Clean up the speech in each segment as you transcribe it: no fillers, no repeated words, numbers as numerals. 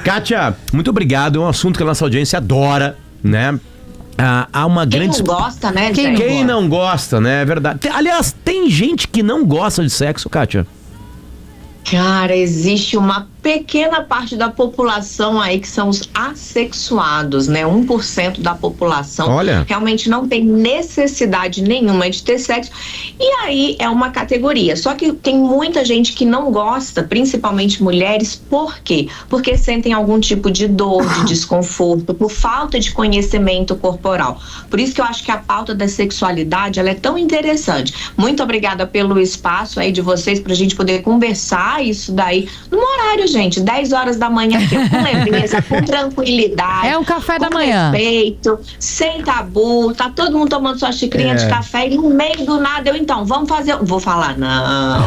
Kátia, muito obrigado. É um assunto que a nossa audiência adora, né? Há uma grande... Quem não gosta, né, gente? Quem não gosta, né? É verdade. Aliás, tem gente que não gosta de sexo, Kátia? Cara, existe uma pequena parte da população aí que são os assexuados, né? 1% da população realmente não tem necessidade nenhuma de ter sexo. E aí é uma categoria. Só que tem muita gente que não gosta, principalmente mulheres. Por quê? Porque sentem algum tipo de dor, de desconforto, por falta de conhecimento corporal. Por isso que eu acho que a pauta da sexualidade, ela é tão interessante. Muito obrigada pelo espaço aí de vocês pra gente poder conversar isso daí no horário, gente, 10 horas da manhã, com leveza, com tranquilidade. É um café da com manhã. respeito, sem tabu, tá todo mundo tomando sua xicrinha de café e no meio do nada então, vamos fazer... Vou falar, não.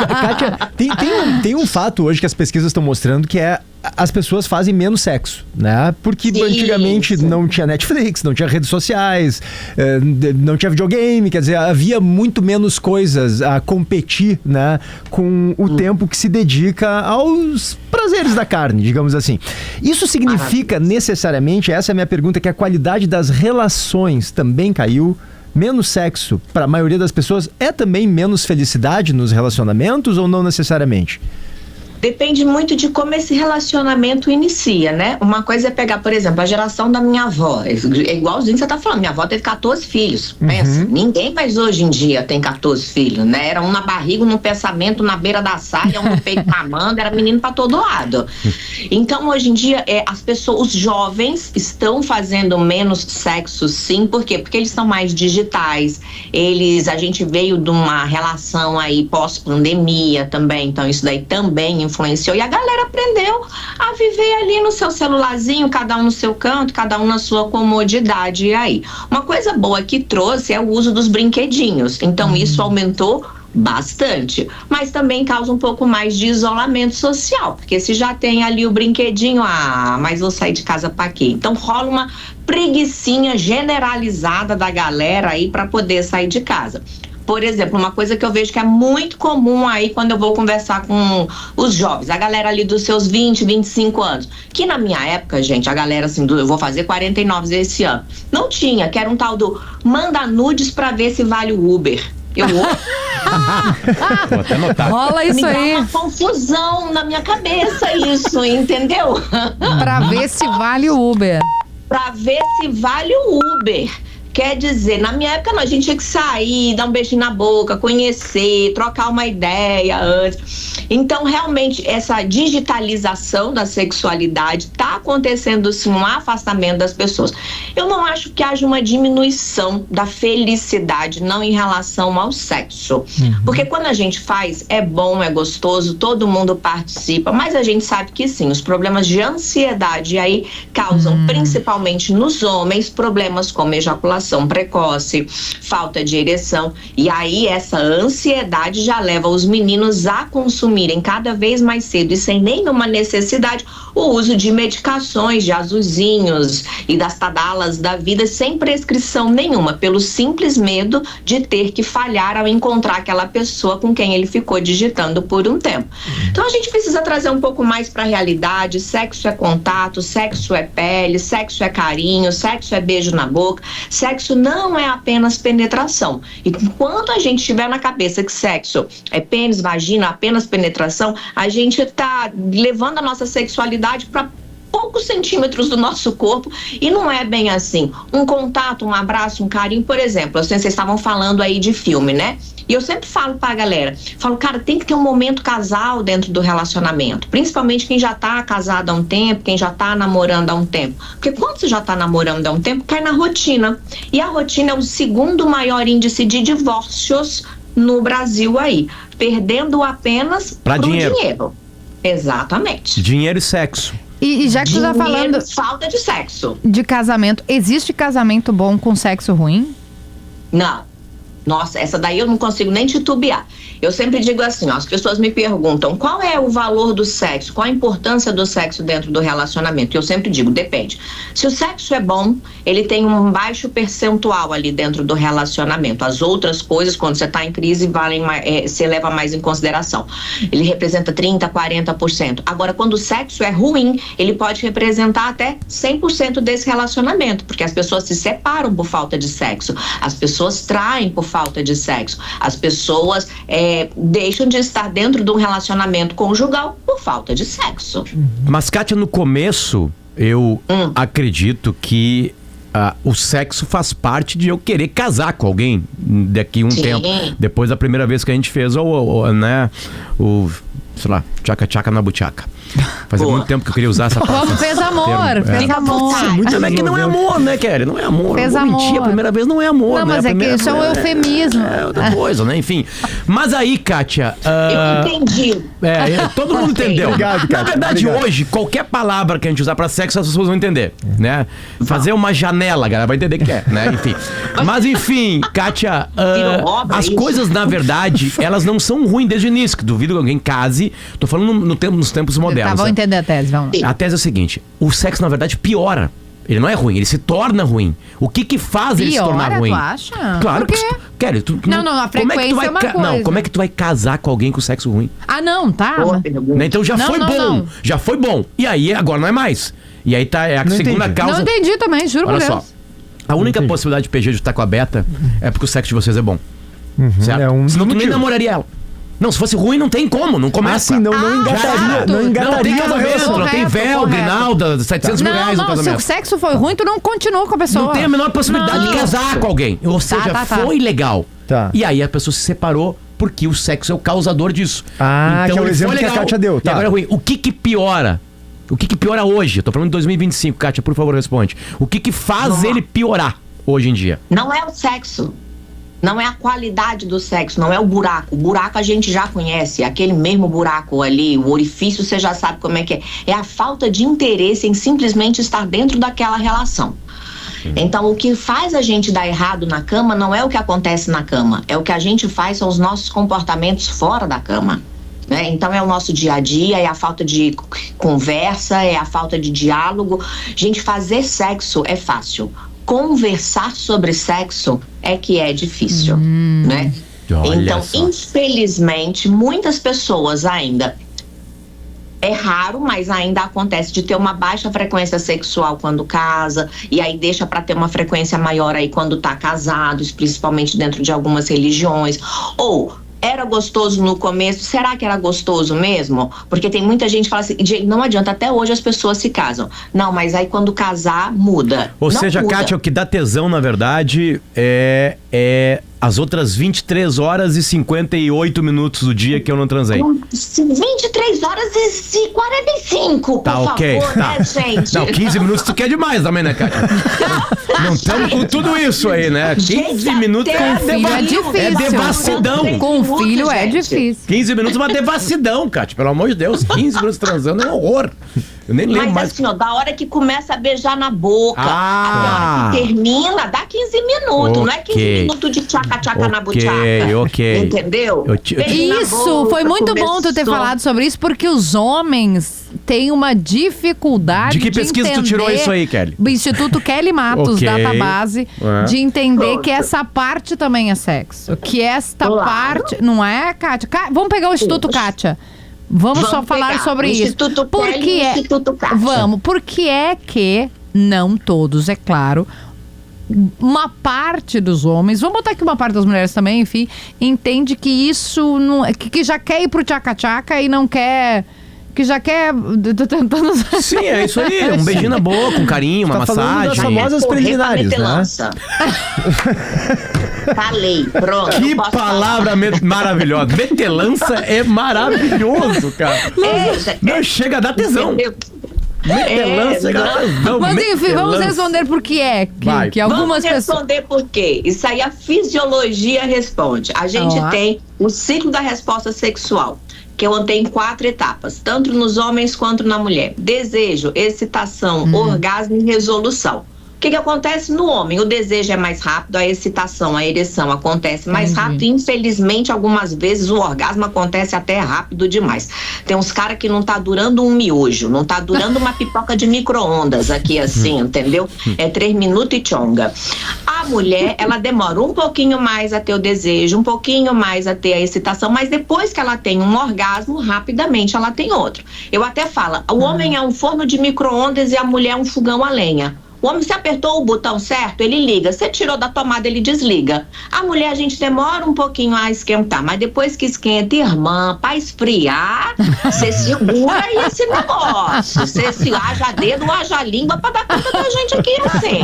Kátia, tem um fato hoje que as pesquisas estão mostrando que é as pessoas fazem menos sexo, né? Porque antigamente não tinha Netflix, não tinha redes sociais, não tinha videogame, quer dizer, havia muito menos coisas a competir, né? Com o tempo que se dedica aos prazeres da carne, digamos assim. Isso significa necessariamente, essa é a minha pergunta, que a qualidade das relações também caiu? Menos sexo para a maioria das pessoas é também menos felicidade nos relacionamentos ou não necessariamente? Depende muito de como esse relacionamento inicia, né? Uma coisa é pegar, por exemplo, a geração da minha avó. É igualzinho que você tá falando. Minha avó teve 14 filhos. Pensa, ninguém mais hoje em dia tem 14 filhos, né? Era um na barriga, um no pensamento, na beira da saia, um no peito na manga, era menino pra todo lado. Então, hoje em dia, as pessoas, os jovens estão fazendo menos sexo, sim. Por quê? Porque eles são mais digitais. A gente veio de uma relação aí pós-pandemia também, então isso daí também influenciou, e a galera aprendeu a viver ali no seu celularzinho, cada um no seu canto, cada um na sua comodidade. E aí, uma coisa boa que trouxe é o uso dos brinquedinhos, então isso aumentou bastante, mas também causa um pouco mais de isolamento social, porque se já tem ali o brinquedinho, mas vou sair de casa pra quê? Então rola uma preguicinha generalizada da galera aí pra poder sair de casa. Por exemplo, uma coisa que eu vejo que é muito comum aí quando eu vou conversar com os jovens, a galera ali dos seus 20, 25 anos, que na minha época, gente, a galera assim, eu vou fazer 49 esse ano, não tinha, que era um tal do manda nudes pra ver se vale o Uber. Vou até anotar. Rola isso aí. Me dá uma confusão na minha cabeça isso, entendeu? Pra ver se vale o Uber. Pra ver se vale o Uber. Quer dizer, na minha época não, a gente tinha que sair, dar um beijinho na boca, conhecer, trocar uma ideia antes. Então, realmente, essa digitalização da sexualidade está acontecendo sim um afastamento das pessoas. Eu não acho que haja uma diminuição da felicidade, não em relação ao sexo. Porque quando a gente faz, é bom, é gostoso, todo mundo participa, mas a gente sabe que sim, os problemas de ansiedade aí causam, principalmente nos homens, problemas como ejaculação precoce, falta de ereção, e aí essa ansiedade já leva os meninos a consumirem cada vez mais cedo e sem nenhuma necessidade o uso de medicações, de azulzinhos e das tadalas da vida sem prescrição nenhuma, pelo simples medo de ter que falhar ao encontrar aquela pessoa com quem ele ficou digitando por um tempo. Então a gente precisa trazer um pouco mais para a realidade. Sexo é contato, sexo é pele, sexo é carinho, sexo é beijo na boca, sexo não é apenas penetração. E enquanto a gente tiver na cabeça que sexo é pênis, vagina, apenas penetração, a gente tá levando a nossa sexualidade para poucos centímetros do nosso corpo, e não é bem assim. Um contato, um abraço, um carinho, por exemplo, vocês estavam falando aí de filme, né? E eu sempre falo pra galera, cara, tem que ter um momento casal dentro do relacionamento, principalmente quem já tá casado há um tempo, quem já tá namorando há um tempo, porque quando você já tá namorando há um tempo, cai na rotina, e a rotina é o segundo maior índice de divórcios no Brasil aí, perdendo apenas pro dinheiro. Exatamente. Dinheiro e sexo. E já que tu tá falando falta de sexo. De casamento, existe casamento bom com sexo ruim? Não. Nossa, essa daí eu não consigo nem titubear. Eu sempre digo assim, ó, as pessoas me perguntam qual é o valor do sexo, qual a importância do sexo dentro do relacionamento. Eu sempre digo, depende. Se o sexo é bom, ele tem um baixo percentual ali dentro do relacionamento. As outras coisas, quando você está em crise, você leva mais em consideração. Ele representa 30%, 40%. Agora, quando o sexo é ruim, ele pode representar até 100% desse relacionamento, porque as pessoas se separam por falta de sexo, as pessoas traem por falta de sexo, as pessoas deixam de estar dentro de um relacionamento conjugal por falta de sexo. Mas, Kátia, no começo, eu acredito que o sexo faz parte de eu querer casar com alguém daqui um tempo. Depois da primeira vez que a gente fez sei lá, tchaca-tchaca na buchaca. Fazia muito tempo que eu queria usar essa palavra. Como fez amor, fez amor. Mas é que não é amor, né, Kelly? Não é amor. Fez Eu vou mentir, amor. a primeira vez não é amor, Não, né? mas A é que primeira isso é um eufemismo. É outra coisa, né? Enfim. Mas aí, Kátia... Eu entendi. Todo mundo entendeu. Obrigado, Na Kátia. verdade, Obrigado. hoje, qualquer palavra que a gente usar pra sexo, as pessoas vão entender, né? Fazer uma janela, galera, vai entender o que é, né? Enfim. Mas, enfim, Kátia, Virou obra as isso. coisas, na verdade, elas não são ruins desde o início. Que duvido que alguém case. Tô falando nos tempos modernos. Tá, vamos né? entender a tese, vamos lá. A tese é o seguinte: o sexo, na verdade, piora. Ele não é ruim, ele se torna ruim. O que faz ele se tornar Piora, ruim? tu acha? Claro. Por quê? Kelly, Não, a frequência é uma coisa. Não, como é que tu vai casar com alguém com sexo ruim? Ah, não, tá. Boa mas- pergunta. Né? Então já Não, foi não, bom. não. Já foi bom. E aí, agora não é mais. E aí tá a Não segunda entendi. causa. Não entendi também, juro por Olha Deus. só. A única possibilidade de PG de estar com a Beta é porque o sexo de vocês é bom. Certo? É um Senão tu nem motivo. namoraria ela. Não, se fosse ruim, não tem como, não começa. Ah, sim, não engataria. exato. Não engataria. Não tem uma casamento, relação. não tem Correto, véu, correto. grinalda, 700 mil reais no Não, se o casamento. sexo foi ruim, tu não continua com a pessoa. Não tem a menor possibilidade Não. de casar com alguém. Ou seja, tá. foi legal. Tá. E aí a pessoa se separou porque o sexo é o causador disso. Ah, que é o ele exemplo foi que a legal, Kátia deu, E tá. agora é ruim. O que piora? O que piora hoje? Eu tô falando de 2025, Kátia, por favor, responde. O que faz Vamos lá. ele piorar hoje em dia? Não é o sexo. Não é a qualidade do sexo, não é o buraco. O buraco a gente já conhece, aquele mesmo buraco ali, o orifício você já sabe como é que é. É a falta de interesse em simplesmente estar dentro daquela relação. Então, o que faz a gente dar errado na cama não é o que acontece na cama, é o que a gente faz, são os nossos comportamentos fora da cama. Né? Então, é o nosso dia a dia, é a falta de conversa, é a falta de diálogo. Gente, fazer sexo é fácil. Conversar sobre sexo é que é difícil, né? Olha Então, só. infelizmente, muitas pessoas ainda... É raro, mas ainda acontece de ter uma baixa frequência sexual quando casa, e aí deixa para ter uma frequência maior aí quando tá casado, principalmente dentro de algumas religiões. Ou era gostoso no começo, será que era gostoso mesmo? Porque tem muita gente que fala assim, não adianta, até hoje as pessoas se casam. Não, mas aí quando casar, muda. Ou Não seja, muda. Kátia, o que dá tesão, na verdade, é as outras 23 horas e 58 minutos do dia que eu não transei. 23 horas e 45, por Tá, ok. favor, Tá. né, gente? Não, 15 minutos tu quer demais também, né, Kátia? Não estamos com tudo isso aí, né? 15 Gente, minutos até Filho é difícil. é devassidão. Com filho é gente. difícil. 15 minutos é uma devassidão, Kátia. Pelo amor de Deus, 15 minutos transando é um horror. Eu nem lembro Mas mais. assim, ó, da hora que começa a beijar na boca, Ah. até a hora que termina, dá 15 minutos. Não é 15 Ok. minutos de tchaca-tchaca na Ok, buchaca. ok. Entendeu? Eu te- Beijo na Isso, boca, foi muito bom tu ter começou. falado sobre isso, porque os homens têm uma dificuldade De que pesquisa tu entender- tirou isso aí, Kelly? O Instituto Kelly Matos, Ok. Database, É. de entender Pronto. que essa parte também é sexo. Que esta Claro. parte... Não é, Kátia? Vamos pegar o Instituto Kátia. Vamos só falar pegar. sobre O isso. Instituto Por Kelly que e o é... Instituto Kátia. Vamos, porque é que, não todos, é claro, uma parte dos homens, vamos botar aqui uma parte das mulheres também, enfim, entende que isso não, que já quer ir pro tchaca-tchaca e não quer... Que já quer... Tô tentando... Sim, é isso aí. Um beijinho na boca, um carinho, uma Tá falando das massagem. famosas Correr pra preliminares, meter né? lança. Falei, pronto. Que não posso palavra maravilhosa. Metelança é maravilhoso, cara. falar. Não, chega a dar tesão. Entendeu? Metelança chega a dar tesão. Mas enfim, vamos Metelança. responder por que é Vai. que algumas Vamos pessoas... responder por quê. Isso aí a fisiologia responde. A gente Ó. tem o ciclo da resposta sexual, que tem 4 etapas, tanto nos homens quanto na mulher. Desejo, excitação, orgasmo e resolução. que acontece no homem? O desejo é mais rápido, a excitação, a ereção acontece mais rápido e, infelizmente, algumas vezes o orgasmo acontece até rápido demais. Tem uns caras que não tá durando um miojo, não tá durando uma pipoca de micro-ondas aqui assim, entendeu? É 3 minutos e tchonga. A mulher, ela demora um pouquinho mais a ter o desejo, um pouquinho mais a ter a excitação, mas depois que ela tem um orgasmo, rapidamente ela tem outro. Eu até falo, o homem é um forno de micro-ondas e a mulher é um fogão a lenha. O homem, se apertou o botão certo, ele liga. Se tirou da tomada, ele desliga. A mulher, a gente demora um pouquinho a esquentar, mas depois que esquenta, irmã, pra esfriar, você segura aí esse negócio. Você se haja dedo, haja língua pra dar conta da gente aqui, assim.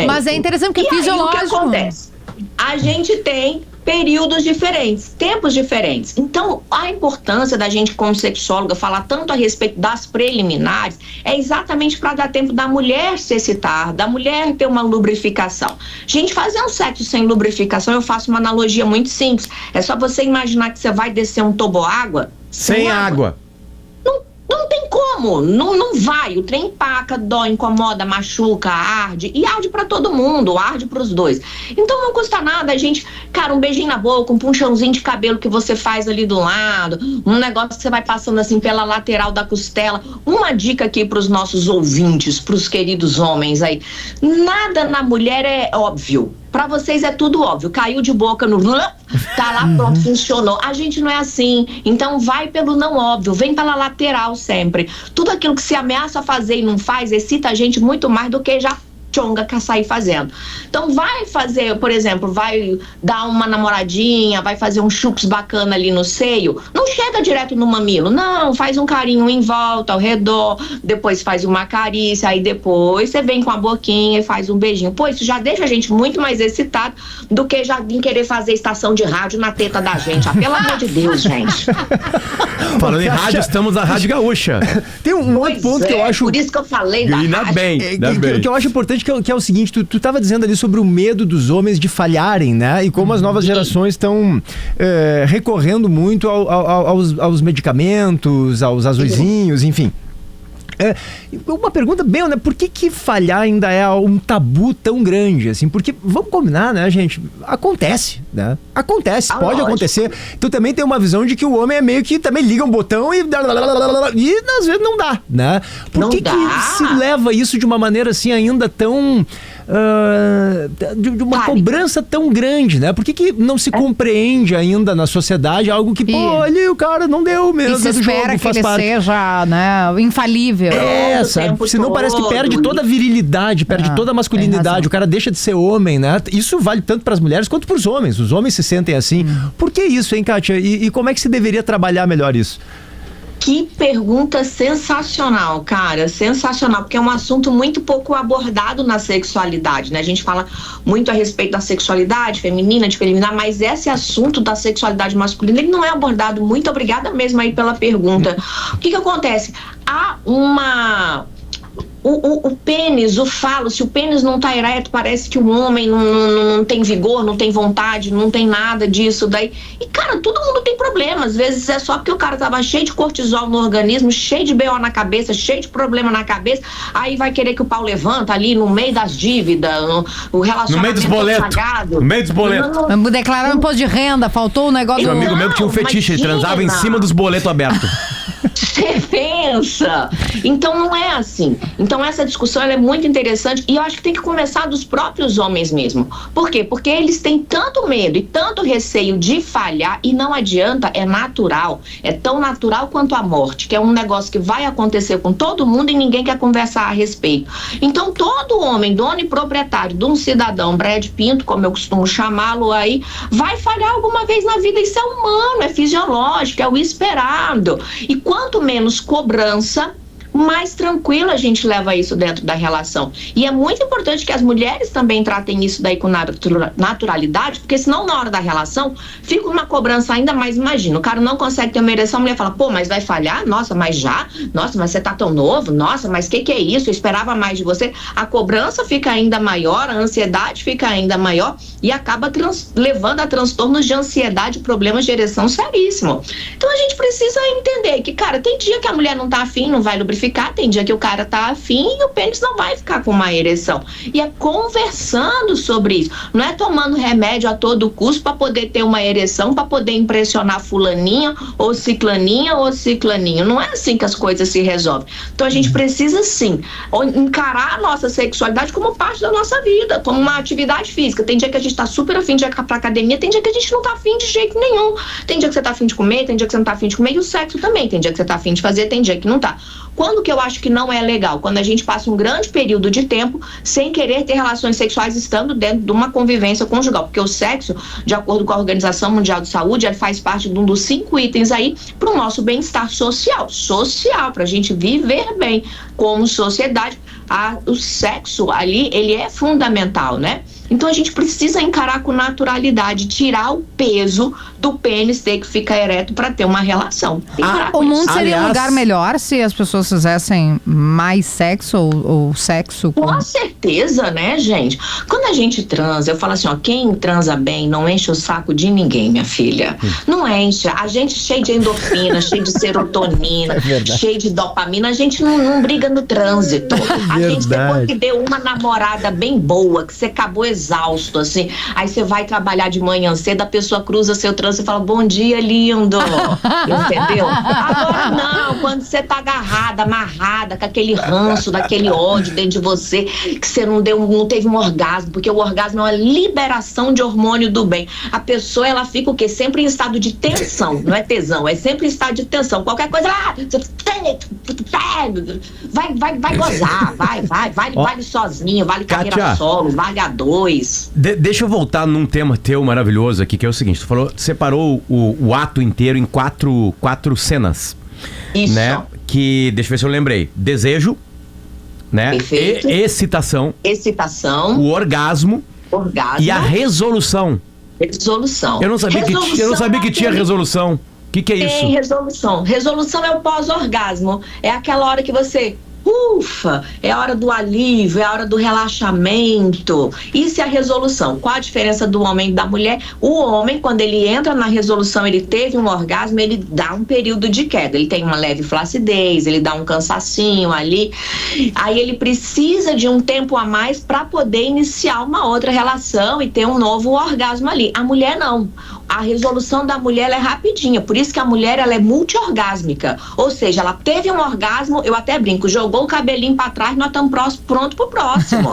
Mas é interessante que fisiológico. Aí, o que acontece? A gente tem períodos diferentes, tempos diferentes. Então, a importância da gente, como sexóloga, falar tanto a respeito das preliminares é exatamente para dar tempo da mulher se excitar, da mulher ter uma lubrificação. Gente, fazer um sexo sem lubrificação, eu faço uma analogia muito simples. É só você imaginar que você vai descer um toboágua sem água. Não tem como, não vai. O trem empaca, dói, incomoda, machuca, arde. E arde pra todo mundo, arde pros dois. Então não custa nada a gente, cara, um beijinho na boca, um punchãozinho de cabelo que você faz ali do lado, um negócio que você vai passando assim pela lateral da costela. Uma dica aqui pros nossos ouvintes, pros queridos homens aí. Nada na mulher é óbvio. Pra vocês é tudo óbvio. Caiu de boca no... Tá lá, pronto, funcionou. A gente não é assim. Então vai pelo não óbvio. Vem pela lateral sempre. Tudo aquilo que se ameaça fazer e não faz, excita a gente muito mais do que já tchonga quer sair fazendo. Então vai fazer, por exemplo, vai dar uma namoradinha, vai fazer um chups bacana ali no seio, não chega direto no mamilo, não, faz um carinho em volta, ao redor, depois faz uma carícia, aí depois você vem com a boquinha e faz um beijinho. Pô, isso já deixa a gente muito mais excitado do que já vir querer fazer estação de rádio na teta da gente. Pelo amor de Deus, gente. Falando em rádio, estamos na Rádio Gaúcha. Tem um outro ponto que eu acho... Por isso que eu falei da Ainda rádio. bem. Que eu acho importante, que é o seguinte, tu tava dizendo ali sobre o medo dos homens de falharem, né? E como as novas gerações estão recorrendo muito aos medicamentos, aos azuizinhos, enfim. Uma pergunta bem, né? Por que falhar ainda é um tabu tão grande, assim? Porque, vamos combinar, né, gente? Acontece, né? Acontece, pode acontecer. Tu também tem uma visão de que o homem é meio que também liga um botão e às vezes não dá, né? Por que se leva isso de uma maneira assim ainda tão... de uma cobrança tão grande, né? Por que não se compreende ainda na sociedade algo que, pô, ali o cara não deu mesmo. E se espera que ele seja, né, infalível. Sabe? Senão parece que perde toda a virilidade, perde toda a masculinidade, o cara deixa de ser homem, né? Isso vale tanto para as mulheres quanto para os homens. Os homens se sentem assim. Por que isso, hein, Kátia? E como é que se deveria trabalhar melhor isso? Que pergunta sensacional, cara, sensacional, porque é um assunto muito pouco abordado na sexualidade, né? A gente fala muito a respeito da sexualidade feminina, de preliminar, mas esse assunto da sexualidade masculina, ele não é abordado. Muito obrigada mesmo aí pela pergunta. O que acontece? Há uma... O pênis, o falo, se o pênis não tá ereto, parece que o homem não tem vigor, não tem vontade, não tem nada disso daí. E, cara, todo mundo tem problema. Às vezes é só porque o cara tava cheio de cortisol no organismo, cheio de BO na cabeça, cheio de problema na cabeça, aí vai querer que o pau levanta ali no meio das dívidas, o relacionamento no meio dos boletos. No meio dos boletos. Vamos declarar um imposto de renda, faltou um negócio... Meu amigo meu que tinha um fetiche, ele transava em cima dos boletos abertos. Você pensa? Então não é assim. Então essa discussão ela é muito interessante e eu acho que tem que começar dos próprios homens mesmo. Por quê? Porque eles têm tanto medo e tanto receio de falhar e não adianta, é natural. É tão natural quanto a morte, que é um negócio que vai acontecer com todo mundo e ninguém quer conversar a respeito. Então todo homem, dono e proprietário de um cidadão, Brad Pinto, como eu costumo chamá-lo aí, vai falhar alguma vez na vida. Isso é humano, é fisiológico, é o esperado. E quanto menos cobrança, mais tranquilo a gente leva isso dentro da relação. E é muito importante que as mulheres também tratem isso daí com naturalidade, porque senão na hora da relação fica uma cobrança ainda mais. Imagina, o cara não consegue ter uma ereção, a mulher fala, pô, mas vai falhar? Nossa, mas já? Nossa, mas você tá tão novo? Nossa, mas que é isso? Eu esperava mais de você. A cobrança fica ainda maior, a ansiedade fica ainda maior e acaba levando a transtornos de ansiedade, problemas de ereção seríssimo. Então a gente precisa entender que, cara, tem dia que a mulher não tá afim, não vai lubrificar, ficar, tem dia que o cara tá afim e o pênis não vai ficar com uma ereção. E é conversando sobre isso. Não é tomando remédio a todo custo para poder ter uma ereção, para poder impressionar fulaninha ou ciclaninho. Não é assim que as coisas se resolvem. Então a gente precisa sim encarar a nossa sexualidade como parte da nossa vida, como uma atividade física. Tem dia que a gente tá super afim de ir pra academia, tem dia que a gente não tá afim de jeito nenhum. Tem dia que você tá afim de comer, tem dia que você não tá afim de comer, e o sexo também. Tem dia que você tá afim de fazer, tem dia que não tá. Quando que eu acho que não é legal? Quando a gente passa um grande período de tempo sem querer ter relações sexuais estando dentro de uma convivência conjugal. Porque o sexo, de acordo com a Organização Mundial de Saúde, ele faz parte de um dos 5 itens aí para o nosso bem-estar social, para a gente viver bem como sociedade. O sexo ali, ele é fundamental, né? Então a gente precisa encarar com naturalidade, tirar o peso do pênis ter que ficar ereto para ter uma relação. O mundo seria um lugar melhor se as pessoas fizessem mais sexo ou sexo com certeza, né, gente? Quando a gente transa, eu falo assim, ó, quem transa bem não enche o saco de ninguém, minha filha. Não enche. A gente cheio de endorfina, cheio de serotonina, cheio de dopamina, a gente não briga no trânsito. A gente, depois que deu uma namorada bem boa, que você acabou exausto, assim, aí você vai trabalhar de manhã cedo, a pessoa cruza seu trânsito e fala, bom dia, lindo. Entendeu? Agora não, quando você tá amarrada, com aquele ranço, daquele ódio dentro de você, que você não teve um orgasmo, porque o orgasmo é uma liberação de hormônio do bem. A pessoa, ela fica o quê? Sempre em estado de tensão, não é tesão, é sempre em estado de tensão. Qualquer coisa, vai gozar, vale sozinho, vale carreira Kátia, solo, vale a 2. Deixa eu voltar num tema teu maravilhoso aqui, que é o seguinte, tu separou o ato inteiro em quatro cenas. Isso. Né? Que, deixa eu ver se eu lembrei. Desejo, né? Excitação. O orgasmo. E a resolução. Eu não sabia que tinha resolução. O que é isso? Tem resolução. Resolução é o pós-orgasmo. É aquela hora que você... Ufa, é a hora do alívio, é a hora do relaxamento. Isso é a resolução. Qual a diferença do homem e da mulher? O homem, quando ele entra na resolução, ele teve um orgasmo, ele dá um período de queda. Ele tem uma leve flacidez, ele dá um cansacinho ali. Aí ele precisa de um tempo a mais para poder iniciar uma outra relação e ter um novo orgasmo ali. A mulher não. A resolução da mulher ela é rapidinha, por isso que a mulher ela é multiorgásmica, ou seja, ela teve um orgasmo, eu até brinco, jogou o cabelinho pra trás, nós estamos pronto pro próximo.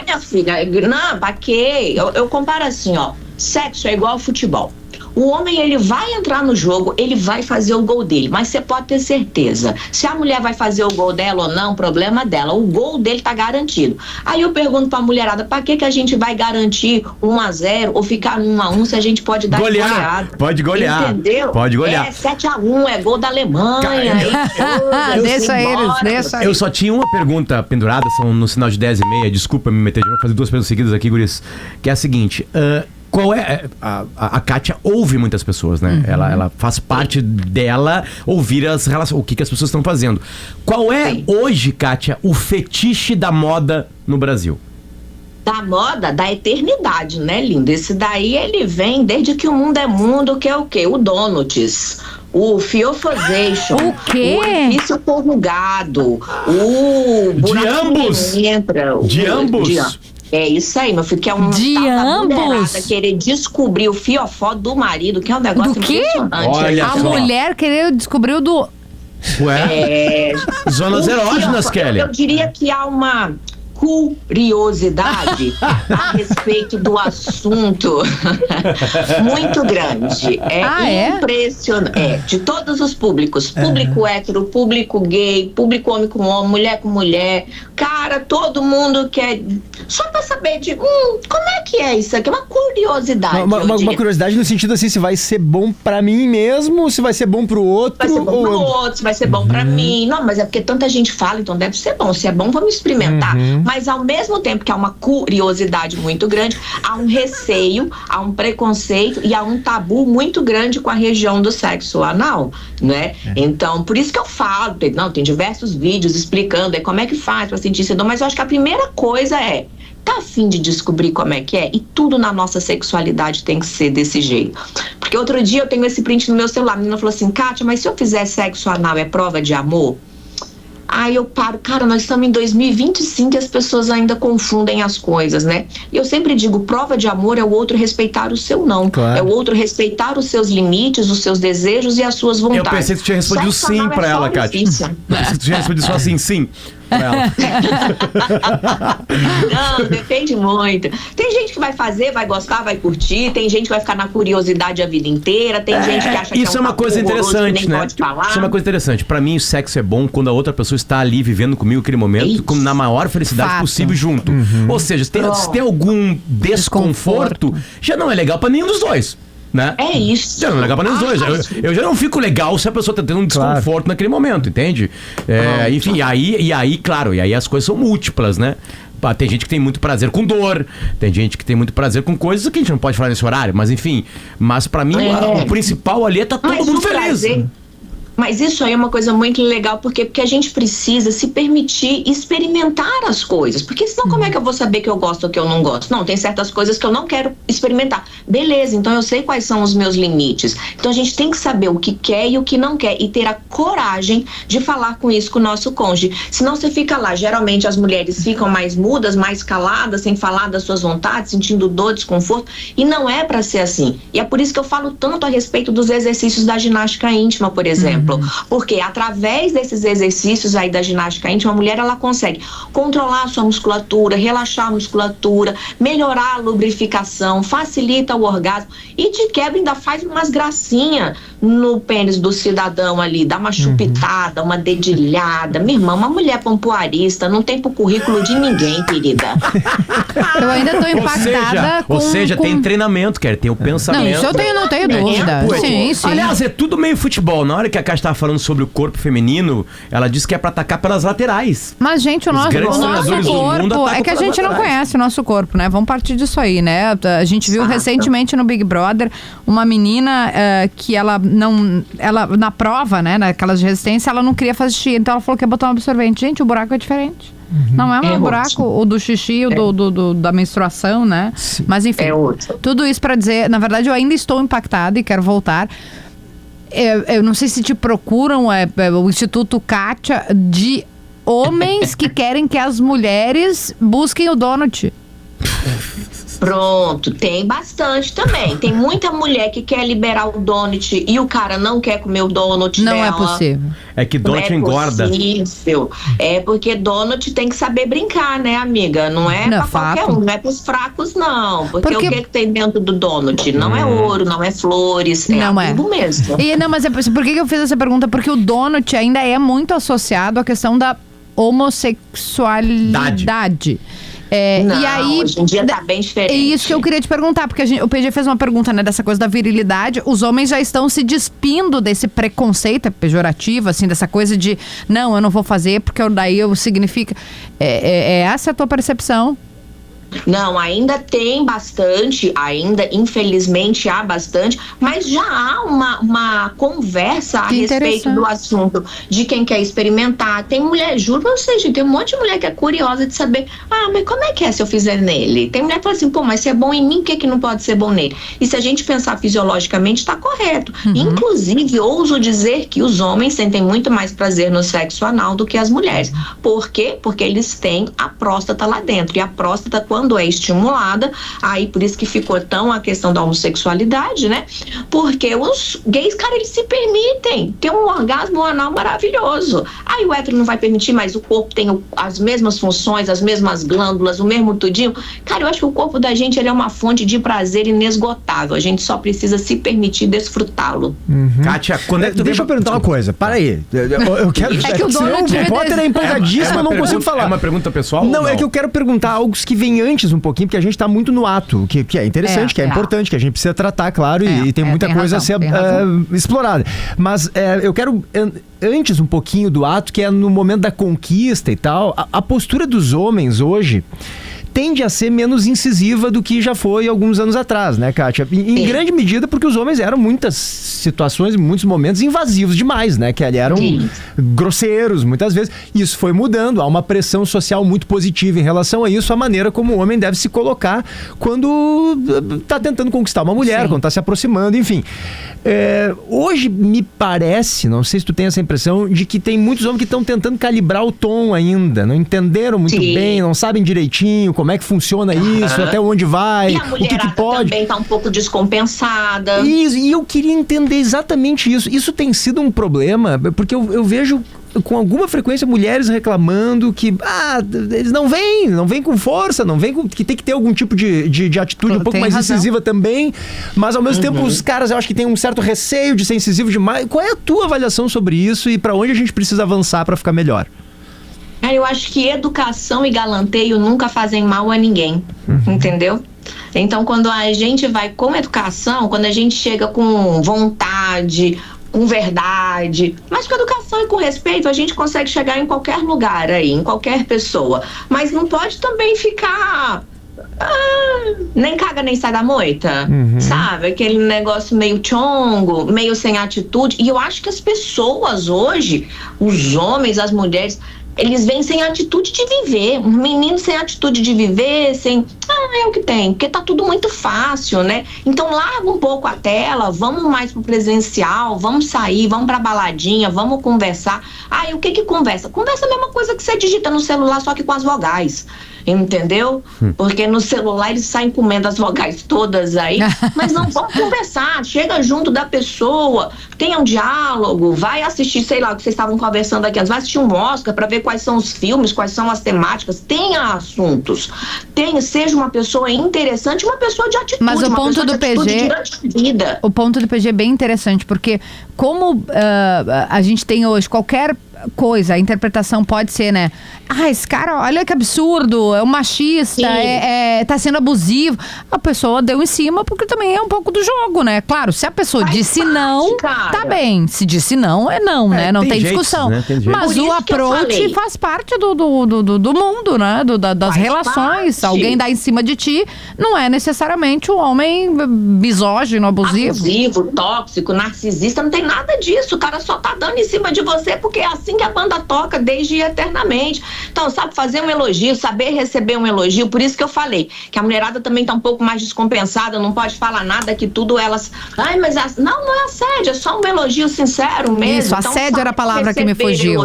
Minha filha, não, pra quê? Eu comparo assim, ó, sexo é igual ao futebol. O homem, ele vai entrar no jogo, ele vai fazer o gol dele, mas você pode ter certeza, se a mulher vai fazer o gol dela ou não, problema dela, o gol dele tá garantido. Aí eu pergunto pra mulherada, pra que a gente vai garantir 1-0 ou ficar 1-1 se a gente pode dar goleada? Pode golear. Entendeu? Pode golear. É 7-1, é gol da Alemanha. Deixa eles. Eu só tinha uma pergunta pendurada, são no sinal de 10h30, desculpa me meter de novo, fazer 2 perguntas seguidas aqui, guris, que é a seguinte, qual é... A Kátia ouve muitas pessoas, né? Ela faz parte dela ouvir as relações, o que as pessoas estão fazendo. Qual é hoje, Kátia, o fetiche da moda no Brasil? Da moda, da eternidade, né, lindo? Esse daí, ele vem desde que o mundo é mundo, que é o quê? O Donuts, o Fiofosation, o quê? O orifício corrugado, o buraco que entra. De ambos? É isso aí, meu filho, que é uma mulherada querer descobrir o fiofó do marido, que é um negócio impressionante. Olha a mulher querer descobrir o do... Ué? Zonas erógenas, Kelly. Eu diria que há uma curiosidade a respeito do assunto muito grande. Impressionante. De todos os públicos. Público hétero, público gay, público homem com homem, mulher com mulher. Cara, todo mundo quer... Só pra saber de... como é que é isso aqui? Uma curiosidade. Uma curiosidade no sentido assim, se vai ser bom pra mim mesmo, se vai ser bom pro outro. Vai ser bom pro outro, se vai ser bom pra mim. Não, mas é porque tanta gente fala, então deve ser bom. Se é bom, vamos experimentar. Mas ao mesmo tempo que há uma curiosidade muito grande, há um receio, há um preconceito e há um tabu muito grande com a região do sexo anal, né? Então, por isso que eu falo, tem diversos vídeos explicando como é que faz pra sentir esse dom, mas eu acho que a primeira coisa tá a fim de descobrir como é que é? E tudo na nossa sexualidade tem que ser desse jeito. Porque outro dia eu tenho esse print no meu celular, a menina falou assim, Kátia, mas se eu fizer sexo anal é prova de amor? Aí eu paro, cara, nós estamos em 2025 e as pessoas ainda confundem as coisas, né? E eu sempre digo, prova de amor é o outro respeitar o seu não. Claro. É o outro respeitar os seus limites, os seus desejos e as suas vontades. Eu pensei que tu tinha respondido Sexo sim anal é pra só ela, Kátia. orifício. Eu pensei que tu tinha respondido só assim, sim. Pra ela. Não, depende muito. Tem gente que vai fazer, vai gostar, vai curtir. Tem gente que vai ficar na curiosidade a vida inteira. Tem gente que acha que isso é uma papo coisa horroroso que interessante, nem né? pode falar. Isso é uma coisa interessante. Pra mim, o sexo é bom quando a outra pessoa está ali vivendo comigo aquele momento, Isso. na maior felicidade Fato. possível junto. Ou seja, se tem algum desconforto, já não é legal pra nenhum dos dois. Né? É isso. Já não é legal pra nenhum dos dois. Eu já não fico legal se a pessoa tá tendo um Claro. desconforto naquele momento, entende? Enfim, claro, e aí as coisas são múltiplas, né? Tem gente que tem muito prazer com dor, tem gente que tem muito prazer com coisas que a gente não pode falar nesse horário, mas enfim. Mas pra mim, o principal ali é tá todo mundo o feliz. prazer- Mas isso aí é uma coisa muito legal, porque a gente precisa se permitir experimentar as coisas. Porque senão como é que eu vou saber que eu gosto ou que eu não gosto? Não, tem certas coisas que eu não quero experimentar. Beleza, então eu sei quais são os meus limites. Então a gente tem que saber o que quer e o que não quer e ter a coragem de falar com isso com o nosso cônjuge. Senão você fica lá, geralmente as mulheres ficam mais mudas, mais caladas, sem falar das suas vontades, sentindo dor, desconforto, e não é pra ser assim. E é por isso que eu falo tanto a respeito dos exercícios da ginástica íntima, por exemplo. Porque através desses exercícios aí da ginástica íntima, a mulher ela consegue controlar a sua musculatura, relaxar a musculatura, melhorar a lubrificação, facilita o orgasmo e de quebra ainda faz umas gracinhas no pênis do cidadão ali, dá uma chupitada, uma dedilhada. Minha irmã, uma mulher pompoarista, não tem pro currículo de ninguém, querida. Eu ainda tô impactada Ou seja, tem treinamento, tem o pensamento. Não, isso eu não tenho dúvida. Pô, Sim, sim. Aliás, é tudo meio futebol. Na hora que a Kátia estava falando sobre o corpo feminino, ela disse que é pra atacar pelas laterais. Mas, gente, o Os nosso grandes treinadores do mundo corpo. atacam É que a pelas gente não laterais. conhece o nosso corpo, né? Vamos partir disso aí, né? A gente viu Exato. recentemente no Big Brother uma menina que ela não. Ela, na prova, né? Naquelas de resistência, ela não queria fazer xixi. Então ela falou que ia botar um absorvente. Gente, o buraco é diferente. Não é um É buraco, outro. o do xixi, o da menstruação, né? Mas enfim, É outro. tudo isso pra dizer, na verdade eu ainda estou impactada e quero voltar. Eu não sei se te procuram o Instituto Kátia de homens que querem que as mulheres busquem o donut. Pronto, tem bastante também. Tem muita mulher que quer liberar o donut e o cara não quer comer o donut Não dela. é possível. É que donut engorda. Possível. É porque donut tem que saber brincar, né, amiga? Não é Não, pra qualquer fato. um, não é pros fracos, não. Porque Porque- o que tem dentro do donut? Não é ouro, não é flores, é Não é. adubo mesmo. E, não, mas por que eu fiz essa pergunta? Porque o donut ainda é muito associado à questão da homossexualidade. Não, e aí, hoje em dia tá bem diferente. É isso que eu queria te perguntar, porque o PG fez uma pergunta, né, dessa coisa da virilidade. Os homens já estão se despindo desse preconceito pejorativo, assim, dessa coisa de não, eu não vou fazer porque daí eu significa. Essa é a tua percepção? Não, ainda tem bastante, ainda infelizmente há bastante, mas já há uma conversa a Que respeito interessante. do assunto, de quem quer experimentar. Tem mulher, juro pra vocês, gente, tem um monte de mulher que é curiosa de saber, mas como é que é se eu fizer nele? Tem mulher que fala assim, pô, mas se é bom em mim, por que não pode ser bom nele? E se a gente pensar fisiologicamente, tá correto. Inclusive, ouso dizer que os homens sentem muito mais prazer no sexo anal do que as mulheres. Por quê? Porque eles têm a próstata lá dentro, e a próstata, quando é estimulada, aí por isso que ficou tão a questão da homossexualidade, né? Porque os gays, cara, eles se permitem ter um orgasmo anal maravilhoso. Aí o hétero não vai permitir, mas o corpo tem as mesmas funções, as mesmas glândulas, o mesmo tudinho. Cara, eu acho que o corpo da gente, ele é uma fonte de prazer inesgotável. A gente só precisa se permitir desfrutá-lo. Kátia, quando é que tu Deixa eu perguntar uma coisa, para aí. Eu quero. É que o senão donut o Potter é empolgadíssimo, eu não consigo falar. É uma pergunta pessoal? ou Não, é que eu quero perguntar algo que vem antes um pouquinho, porque a gente tá muito no ato, que é interessante, que é importante, que a gente precisa tratar, claro, e tem muita tem coisa razão, a tem ser razão. explorada. Mas eu quero, antes um pouquinho do ato, que é no momento da conquista e tal, a postura dos homens hoje tende a ser menos incisiva do que já foi alguns anos atrás, né, Kátia? Em grande medida porque os homens eram muitas situações, em muitos momentos invasivos demais, né? Que ali eram grosseiros muitas vezes. Isso foi mudando, há uma pressão social muito positiva em relação a isso, a maneira como o homem deve se colocar quando tá tentando conquistar uma mulher, quando tá se aproximando, enfim. Hoje me parece, não sei se tu tem essa impressão, de que tem muitos homens que estão tentando calibrar o tom ainda, não entenderam muito bem, não sabem direitinho como é que funciona isso, até onde vai, e a o que pode. Também tá um pouco descompensada. Isso, e eu queria entender exatamente isso. Isso tem sido um problema, porque eu vejo com alguma frequência mulheres reclamando que eles não vêm com força, que tem que ter algum tipo de atitude um pouco mais incisiva também, mas ao mesmo tempo os caras, eu acho que tem um certo receio de ser incisivo demais. Qual é a tua avaliação sobre isso e para onde a gente precisa avançar para ficar melhor? Eu acho que educação e galanteio nunca fazem mal a ninguém, entendeu? Então, quando a gente vai com educação, quando a gente chega com vontade, com verdade, mas com educação e com respeito, a gente consegue chegar em qualquer lugar aí, em qualquer pessoa. Mas não pode também ficar... nem caga nem sai da moita, sabe? Aquele negócio meio chongo, meio sem atitude. E eu acho que as pessoas hoje, os homens, as mulheres... eles vêm sem atitude de viver. Um menino sem atitude de viver, é o que tem, porque tá tudo muito fácil, né? Então larga um pouco a tela, vamos mais pro presencial, vamos sair, vamos pra baladinha, vamos conversar. E o que conversa? Conversa a mesma coisa que você digita no celular, só que com as vogais. Entendeu? Porque no celular eles saem comendo as vogais todas aí, mas não, vão conversar, chega junto da pessoa, tenha um diálogo, vai assistir, sei lá, o que vocês estavam conversando aqui, vai assistir um Oscar para ver quais são os filmes, quais são as temáticas, tenha assuntos, seja uma pessoa interessante, uma pessoa de atitude. Mas o ponto do PG, o ponto do PG é bem interessante, porque como a gente tem hoje qualquer coisa, a interpretação pode ser, né? Esse cara, olha que absurdo, é um machista, tá sendo abusivo. A pessoa deu em cima porque também é um pouco do jogo, né? Claro, se a pessoa disse não, tá bem. Se disse não, é não, né? Não tem discussão. Né? Mas o approach faz parte do mundo, né? Das relações. Alguém dá em cima de ti, não é necessariamente um homem misógino, abusivo, tóxico, narcisista, não tem nada disso. O cara só tá dando em cima de você porque é assim que a banda toca desde eternamente. Então, sabe, fazer um elogio, saber receber um elogio, por isso que eu falei que a mulherada também tá um pouco mais descompensada, não pode falar nada, que tudo elas... não é assédio, é só um elogio sincero mesmo. Isso, então, assédio era a palavra que me fugiu.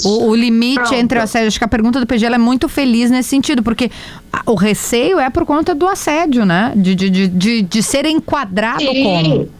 O limite entre o assédio, acho que a pergunta do PG ela é muito feliz nesse sentido, porque o receio é por conta do assédio, né? De ser enquadrado como...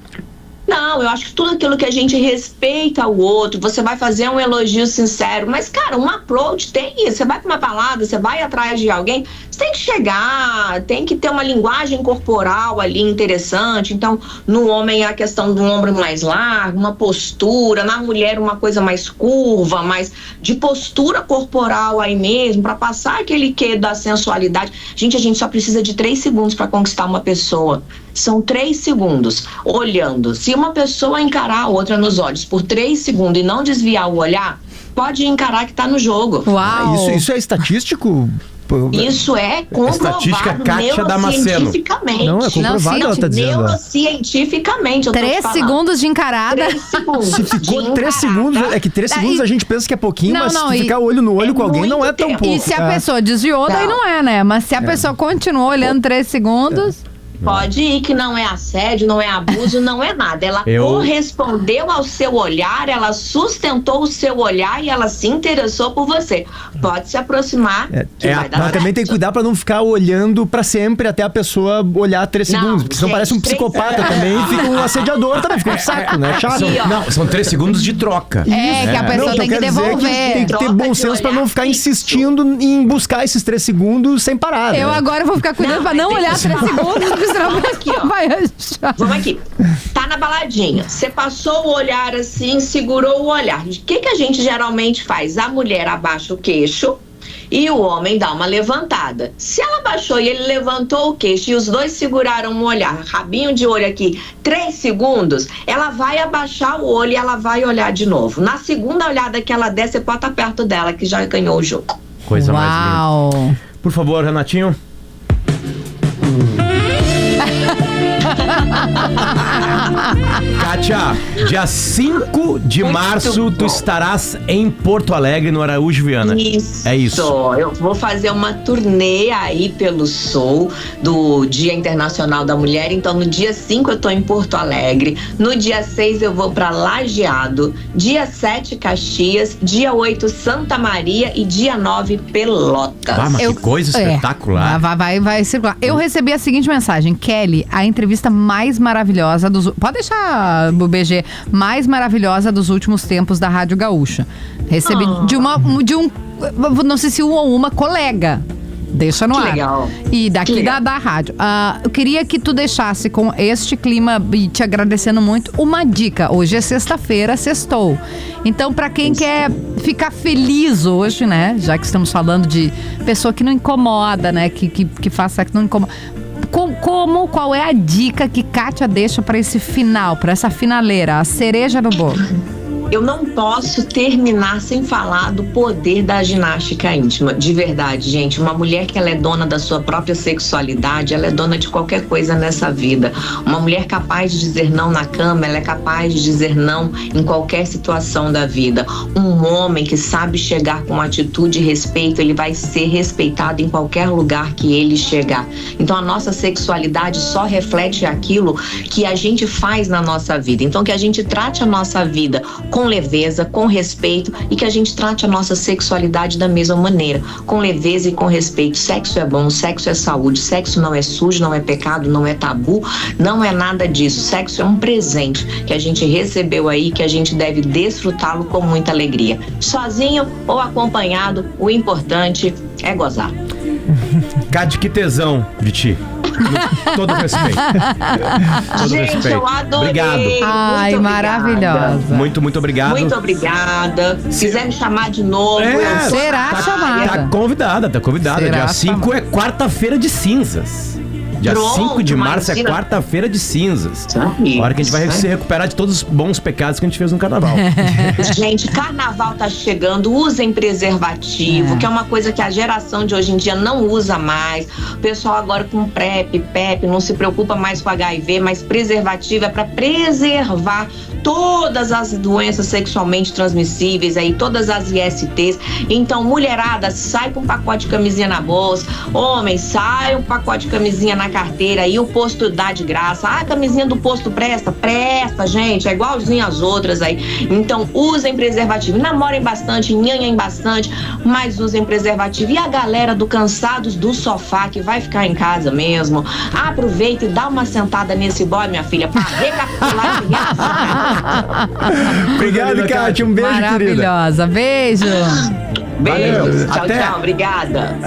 Não, eu acho que tudo aquilo que a gente respeita o outro, você vai fazer um elogio sincero, mas, cara, um approach tem isso. Você vai pra uma balada, você vai atrás de alguém, você tem que chegar, tem que ter uma linguagem corporal ali interessante. Então, no homem é a questão do ombro mais largo, uma postura, na mulher uma coisa mais curva, mais de postura corporal aí mesmo, pra passar aquele quê da sensualidade. A gente só precisa de 3 segundos pra conquistar uma pessoa. São 3 segundos olhando. Se uma pessoa encarar a outra nos olhos por 3 segundos e não desviar o olhar, pode encarar que tá no jogo. Uau! Isso é estatístico? Isso é comprovado neurocientificamente. Não, é comprovado, ela tá dizendo. Neurocientificamente. 3 segundos de encarada. 3 segundos. Se ficou 3 segundos, é que 3 segundos a gente pensa que é pouquinho, mas se ficar olho no olho com alguém não é tão pouco. E se a pessoa desviou, daí não é, né? Mas se a pessoa continuou olhando 3 segundos... Pode ir que não é assédio, não é abuso, não é nada. Ela correspondeu ao seu olhar, ela sustentou o seu olhar e ela se interessou por você. Pode se aproximar que vai dar mas também tem que cuidar pra não ficar olhando pra sempre até a pessoa olhar 3 segundos, porque senão parece um psicopata também e fica um assediador também, fica um saco, né? Chato. Não, são 3 segundos de troca. Que a pessoa tem que devolver. Tem que ter bom senso pra não ficar insistindo em buscar esses 3 segundos sem parar. Eu agora vou ficar cuidando pra não olhar 3 segundos. Vamos aqui, Vamos aqui. Tá na baladinha. Você passou o olhar assim, segurou o olhar. O que a gente geralmente faz? A mulher abaixa o queixo e o homem dá uma levantada. Se ela baixou e ele levantou o queixo e os dois seguraram o olhar, rabinho de olho aqui, 3 segundos, ela vai abaixar o olho e ela vai olhar de novo. Na segunda olhada que ela der, você pode estar perto dela, que já ganhou o jogo. Coisa mais linda. Por favor, Renatinho. Kátia, dia 5 de Muito março tu bom. estarás em Porto Alegre, no Araújo Viana. Isso. É isso. Eu vou fazer uma turnê aí pelo Sul do Dia Internacional da Mulher. Então, no dia 5 eu tô em Porto Alegre. No dia 6 eu vou pra Lajeado. Dia 7, Caxias. Dia 8, Santa Maria. E dia 9, Pelotas. Ah, mas que coisa espetacular. Vai circular. Eu recebi a seguinte mensagem: Kelly, a entrevista mais maravilhosa dos... Pode deixar, BG, mais maravilhosa dos últimos tempos da Rádio Gaúcha. Recebi de um, não sei se um ou uma colega. Deixa no Que ar. legal. E daqui Que legal. da rádio. Eu queria que tu deixasse com este clima e te agradecendo muito uma dica. Hoje é sexta-feira, sextou. Então, pra quem quer ficar feliz hoje, né? Já que estamos falando de pessoa que não incomoda, né? Que faz sexo que não incomoda. Qual é a dica que Kátia deixa pra esse final, pra essa finaleira, a cereja no bolo? Eu não posso terminar sem falar do poder da ginástica íntima. De verdade, gente. Uma mulher que ela é dona da sua própria sexualidade, ela é dona de qualquer coisa nessa vida. Uma mulher capaz de dizer não na cama, ela é capaz de dizer não em qualquer situação da vida. Um homem que sabe chegar com atitude e respeito, ele vai ser respeitado em qualquer lugar que ele chegar. Então a nossa sexualidade só reflete aquilo que a gente faz na nossa vida. Então que a gente trate a nossa vida com leveza, com respeito, e que a gente trate a nossa sexualidade da mesma maneira, com leveza e com respeito. Sexo é bom, sexo é saúde, sexo não é sujo, não é pecado, não é tabu, não é nada disso. Sexo é um presente que a gente recebeu aí, que a gente deve desfrutá-lo com muita alegria. Sozinho ou acompanhado, o importante é gozar. Kátia, que tesão de ti. Todo respeito. Todo Gente, respeito. eu adorei. Obrigado. Ai, Muito maravilhosa. Muito obrigado. Muito obrigada. Se quiser me chamar de novo, eu sou será na chamada. área. Tá convidada. Será Dia 5 é quarta-feira de cinzas. Dia Pronto, 5 de março é imagina. quarta-feira de cinzas. Aí, A hora que a gente vai se recuperar de todos os bons pecados que a gente fez no carnaval. Gente, carnaval tá chegando, usem preservativo, que é uma coisa que a geração de hoje em dia não usa mais. O pessoal agora com PrEP, PEP, não se preocupa mais com HIV, mas preservativo é para preservar todas as doenças sexualmente transmissíveis aí, todas as ISTs. Então, mulherada, sai com um pacote de camisinha na bolsa. Homens, sai um pacote de camisinha na carteira e o posto dá de graça. Ah, a camisinha do posto presta? Presta, gente, é igualzinho as outras aí. Então, usem preservativo. Namorem bastante, nhanhem bastante, mas usem preservativo. E a galera do Cansados do Sofá, que vai ficar em casa mesmo, aproveita e dá uma sentada nesse boy, minha filha, pra recapitular e reaçar. Obrigado, Kátia. Um beijo, querida. Maravilhosa. Beijo. Beijos. Valeu. Tchau, Até. tchau. Obrigada.